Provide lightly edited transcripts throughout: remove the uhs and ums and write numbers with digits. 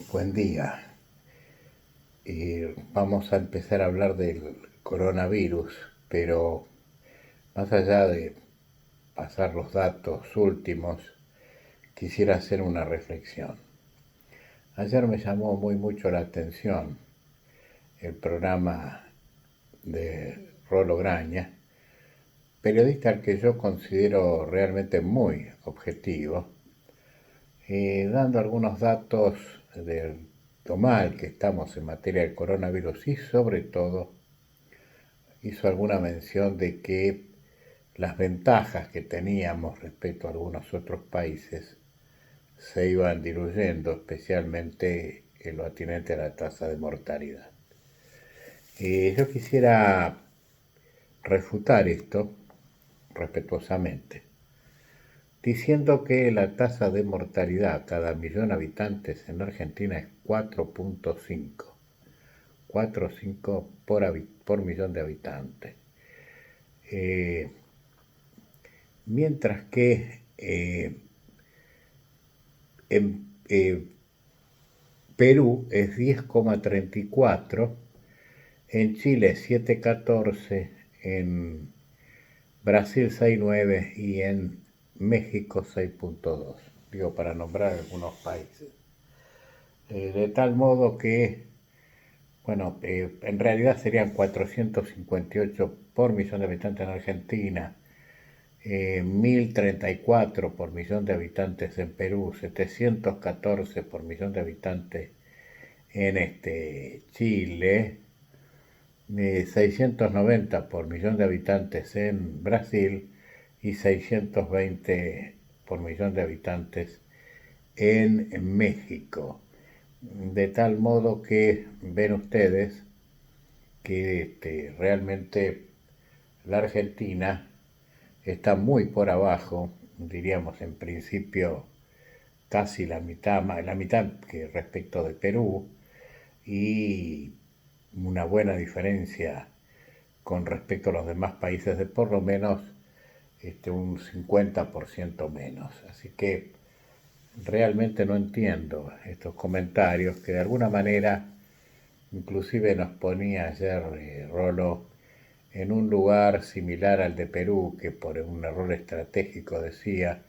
Buen día. Vamos a empezar a hablar del coronavirus, pero más allá de pasar los datos últimos, quisiera hacer una reflexión. Ayer me llamó mucho la atención el programa de Rolo Graña, periodista al que yo considero realmente muy objetivo, dando algunos datos de lo mal que estamos en materia de coronavirus y sobre todo hizo alguna mención de que las ventajas que teníamos respecto a algunos otros países se iban diluyendo, especialmente en lo atinente a la tasa de mortalidad. Yo quisiera refutar esto respetuosamente, diciendo que la tasa de mortalidad cada millón de habitantes en Argentina es 4.5, 4,5 por millón de habitantes. Mientras que en Perú es 10,34, en Chile 7,14, en Brasil 6,9 y en México 6,2, digo para nombrar algunos países. De tal modo que, bueno, en realidad serían 458 por millón de habitantes en Argentina, 1034 por millón de habitantes en Perú, 714 por millón de habitantes en Chile, 690 por millón de habitantes en Brasil y 620 por millón de habitantes en México. De tal modo que ven ustedes que realmente la Argentina está muy por abajo, diríamos en principio casi la mitad que respecto de Perú, y una buena diferencia con respecto a los demás países de por lo menos un 50% menos. Así que realmente no entiendo estos comentarios que de alguna manera inclusive nos ponía ayer Rolo en un lugar similar al de Perú, que por un error estratégico decía,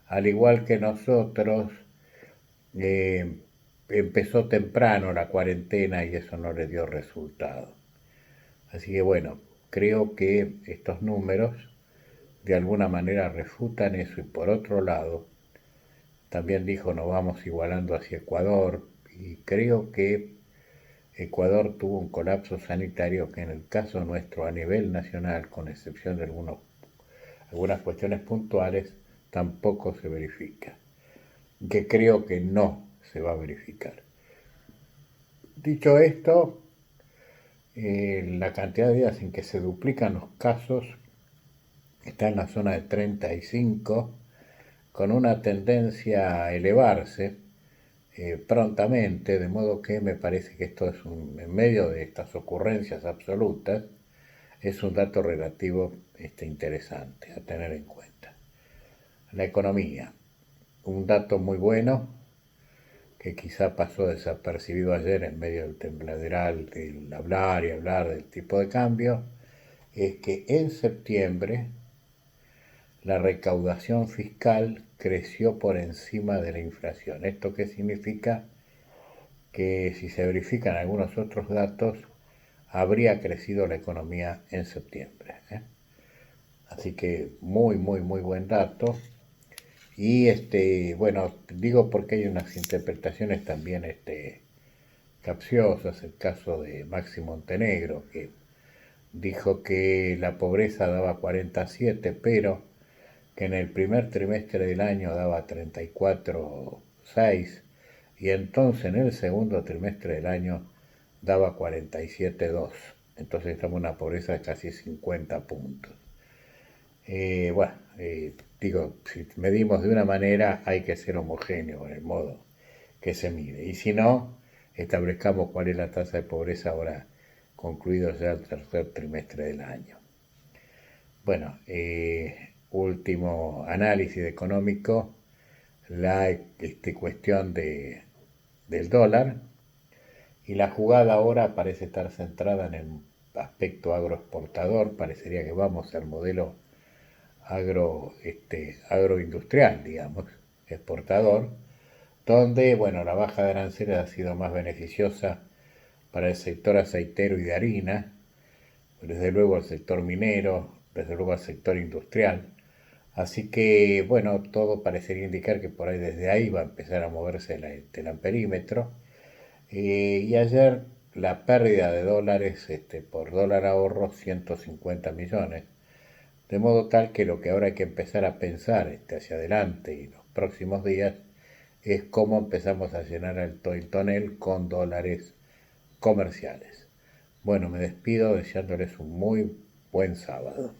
al igual que nosotros, eh, empezó temprano la cuarentena y eso no le dio resultado. Así que bueno, creo que estos números de alguna manera refutan eso y por otro lado, también dijo nos vamos igualando hacia Ecuador y creo que Ecuador tuvo un colapso sanitario que en el caso nuestro a nivel nacional, con excepción de algunas cuestiones puntuales, tampoco se verifica, que creo que no se va a verificar. Dicho esto, la cantidad de días en que se duplican los casos está en la zona de 35, con una tendencia a elevarse prontamente, de modo que me parece que esto es en medio de estas ocurrencias absolutas, es un dato relativo interesante a tener en cuenta. La economía, un dato muy bueno que quizá pasó desapercibido ayer en medio del tembladeral del hablar y hablar del tipo de cambio, es que en septiembre la recaudación fiscal creció por encima de la inflación. ¿Esto qué significa? Que si se verifican algunos otros datos, habría crecido la economía en septiembre. Así que muy buen dato. Y bueno, digo porque hay unas interpretaciones también capciosas. El caso de Maxi Montenegro, que dijo que la pobreza daba 47, pero que en el primer trimestre del año daba 34,6 y entonces en el segundo trimestre del año daba 47,2. Entonces estamos en una pobreza de casi 50 puntos. Bueno, digo, si medimos de una manera hay que ser homogéneo en el modo que se mide. Y si no, establezcamos cuál es la tasa de pobreza ahora concluido ya el tercer trimestre del año. Bueno, último análisis económico, la cuestión de del dólar, y la jugada ahora parece estar centrada en el aspecto agroexportador. Parecería que vamos al modelo agroindustrial, digamos, exportador, donde, bueno, la baja de aranceles ha sido más beneficiosa para el sector aceitero y de harina, desde luego al sector minero, desde luego al sector industrial. Así que, bueno, todo parecería indicar que por ahí desde ahí va a empezar a moverse el amperímetro. Y ayer la pérdida de dólares por dólar ahorro, 150 millones. De modo tal que lo que ahora hay que empezar a pensar hacia adelante y los próximos días es cómo empezamos a llenar el tonel con dólares comerciales. Bueno, me despido deseándoles un muy buen sábado.